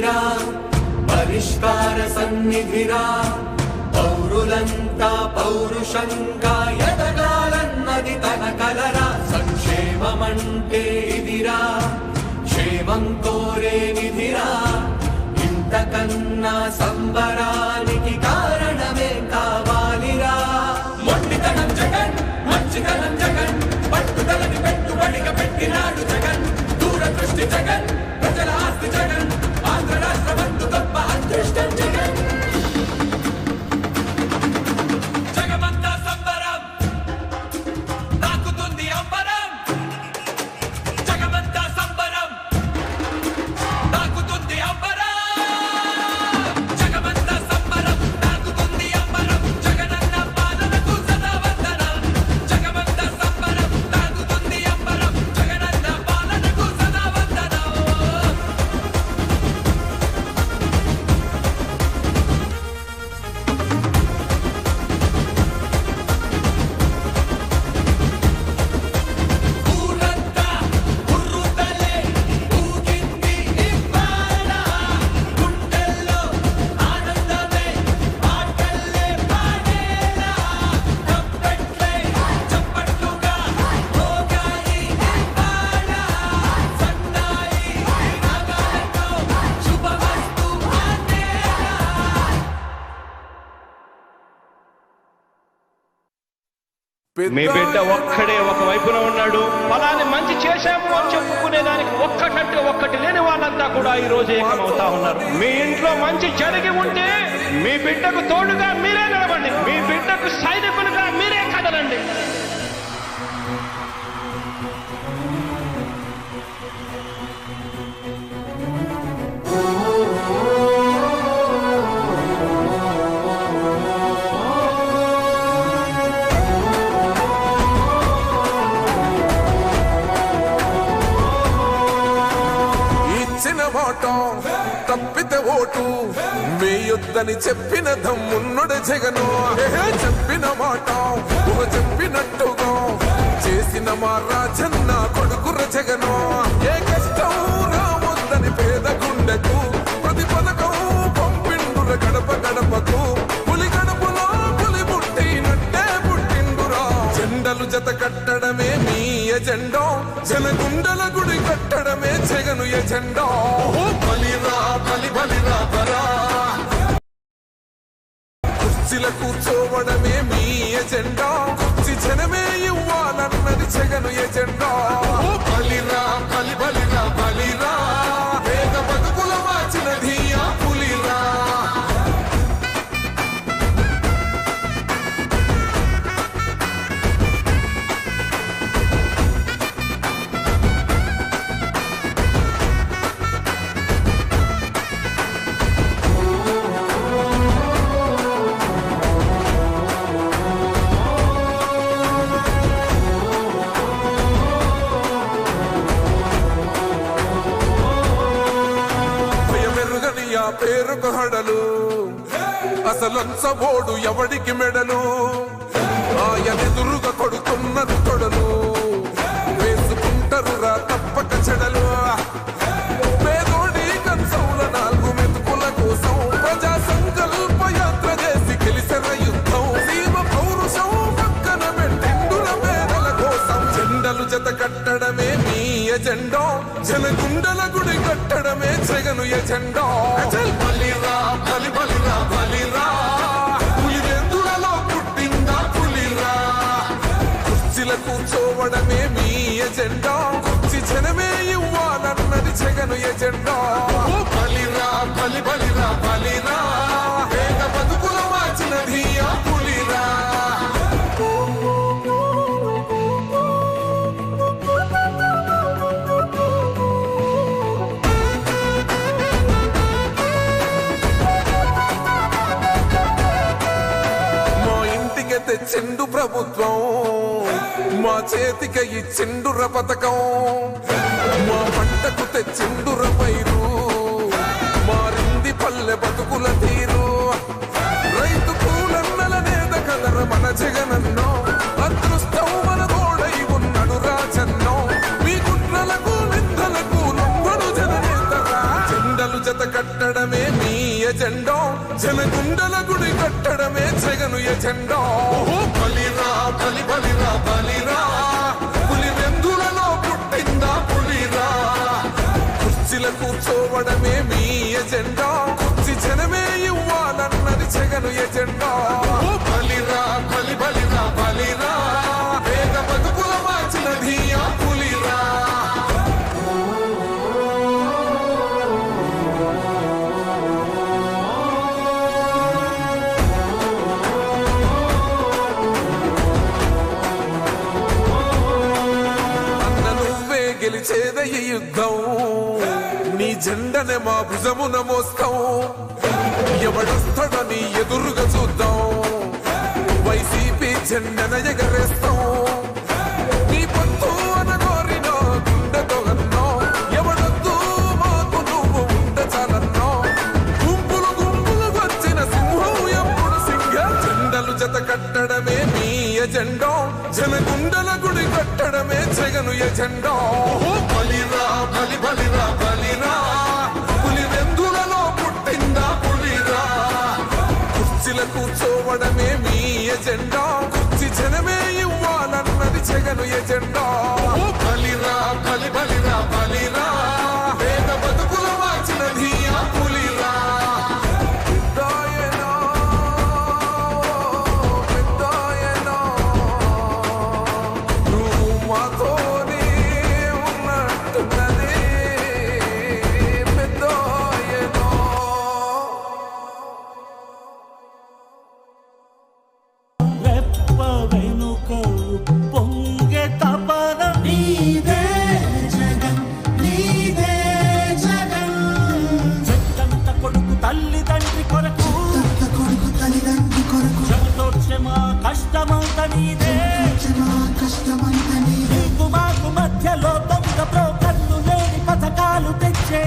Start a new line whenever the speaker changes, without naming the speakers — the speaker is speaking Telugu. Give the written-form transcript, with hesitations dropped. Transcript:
నిధిరా పరిష్కార సన్నిధిరా పౌరులంతా పౌరుషంగా ఎదగాలన్నది తన కలరా సంక్షేమమంటే ఇదిరా క్షేమం కోరే నిధిరా ఇంతకన్నా సంబరానికి కారణమే కావాలిరా మొండితనం జగన్ మంచితనం జగన్ పట్టుదలని పెట్టుబడిగా పెట్టినాడు జగన్ దూరదృష్టి జగన్ ప్రజల ఆస్తి జగన్ ఆంధ్ర రాష్ట్ర బంధు గొప్ప అదృష్టం జగన్ జగమంతా సంబరం తాకుతుంది అంబరం జగమంతా సంబరం తాకుతుంది అంబరం జగమంతా సంబరం తాకుతుంది అంబరం జగనన్న పాలనకు సదా వందనం జగమంతా సంబరం తాకుతుంది అంబరం జగనన్న పాలనకు సదా వందనం ఊరంతా ఉర్రుతలే ఊగింది ఇవాళ గుండెల్లో ఆనందమే పాటల్లే పాడేలా తప్పెట్లే చప్పట్లుగా మోగాయి ఇవాళ సన్నాయి రాగాలతో శుభమస్తు అనేలా
మీ బిడ్డ ఒక్కడే ఒక వైపున ఉన్నాడు. ఫలాన్ని మంచి చేశాము అని చెప్పుకునేదానికి ఒక్కటంటే ఒక్కటి లేని వాళ్ళంతా కూడా ఈ రోజు ఏకమవుతా ఉన్నారు. మీ ఇంట్లో మంచి జరిగి ఉంటే మీ బిడ్డకు తోడుగా మీరే నిలబండి. మీ బిడ్డకు సైనికులుగా మీరే కదలండి.
ఇచ్చిన మాట తప్పితే ఓటు వేయొద్దని చెప్పిన దమ్మున్నడు జగను. చెప్పిన మాట చెప్పినట్టుగా చేసిన మా రాజన్న కొడుకుర జగను. ఏ కష్టం రావద్దని పేద గుండెకు ప్రతి పథకం పంపిండుర గడప గడపకు. పులి గడపలో పులి పుట్టినట్టే పుట్టిండురా. జెండలు జత కట్టడమే మీ ఎజెండా జనగుండల గుడి కట్టడమే జగను ఎజెండా. బలిరా బలి బలిరా బరా కుర్చీల కూర్చోవడమే మీ ఎజెండా. కుర్చీ జనమే ఇవ్వాలన్నది జగను ఎజెండా. బలిరా బలి బలిరా బలిరా వేగ బతుకుల మార్చినది ఆ పులిరా. భయమెరుగని ఆ పేరుకు హడలు అసలంచబోడు ఎవడికి మెడలు. ఆయనెదురుగా కొడుతున్నది తొడలు వేసుకుంటారు రా తప్పక చెడలు. పేదోడి కంచంల 4 మెతుకుల కోసం ప్రజా సంకల్ప యాత్ర చేసి గెలిసిన యుద్ధం. సీమ పౌరుషం పక్కన పెట్టిండుల పేదల కోసం. జెండలు జత కట్టడమే మీ ఎజెండా జనగుండల గుడి కట్టడమే జగను ఎజెండా. బలిరా బలి బలిరా బలిరా పులివెందులలో పుట్టిందా పులిరా. కుర్చీల కూర్చోవడమే మీ ఎజెండా. కుర్చీ జనమే ఇవ్వాలన్నది జగను ఎజెండా. బలిరా బలి బలిరా బలిరా వేగ బతుకుల మార్చినది ఆ పులిరా. మా ఇంటికి తెచ్చిండు ప్రభుత్వం మా చేతికి ఇచ్చిండుర పథకం. మా పంటకు తెచ్చిండుర పైరు మారింది పల్లె బతుకుల తీరు. రైతు కూలన్నల నేత కదర మన జగనన్నో. అదృష్టం మన తోడై ఉన్నడు రాజన్నో. మీ కుట్రలకు నిందలకు నొప్పడు జననేతరా. జెండలు జత కట్ట గుడి కట్టడమే జగను ఎజెండా. బలిరా బలి బలిరా బలిరా, పులి వెందులలో పుట్టిందా పులిరా. కుర్చీల కూర్చోవడమే మీ ఎజెండా, కుర్చీ జనమే ఇవ్వాలన్నది జగను ఎజెండా. బలిరా బలి బలిరా బలిరా, వేగ బతుకుల మార్చినది ఆ పులిరా. గెలిచేద ఈ యుద్ధం, నీ జెండనే మా భుజమున మోస్తాం. ఎవడొస్తాడని ఎదురుగా చూద్దాం, వైసీపీ జెండన ఎగరేస్తాం. నీ పొత్తు అనగోరిన గుండెతో అన్నాం, ఎవడొద్దు మాకు నువ్వు ఉండ చాలన్నాం. గుంపులు గుంపులు వచ్చిన సింహం ఎప్పుడు సింగ. జెండలు జత కట్టడమే మీ ఎజెండా, జనగుండల గుడి కట్టడమే జగను ఎజెండా. బలిరా బలి బలిరా బలిరా, పులి వెందులలో పుట్టిందా పులిరా. కుర్చీల కూర్చోవడమే మీ ఎజెండా, కుర్చీ జనమే ఇవ్వాలన్నది జగను ఎజెండా. బలిరా బలి బలిరా బలిరా, వేద బతుకుల మార్చినది ఆ పులిరా.
నీకు మాకు మధ్యలో దొంగ బ్రోకర్లు లేని పథకాలు తెచ్చే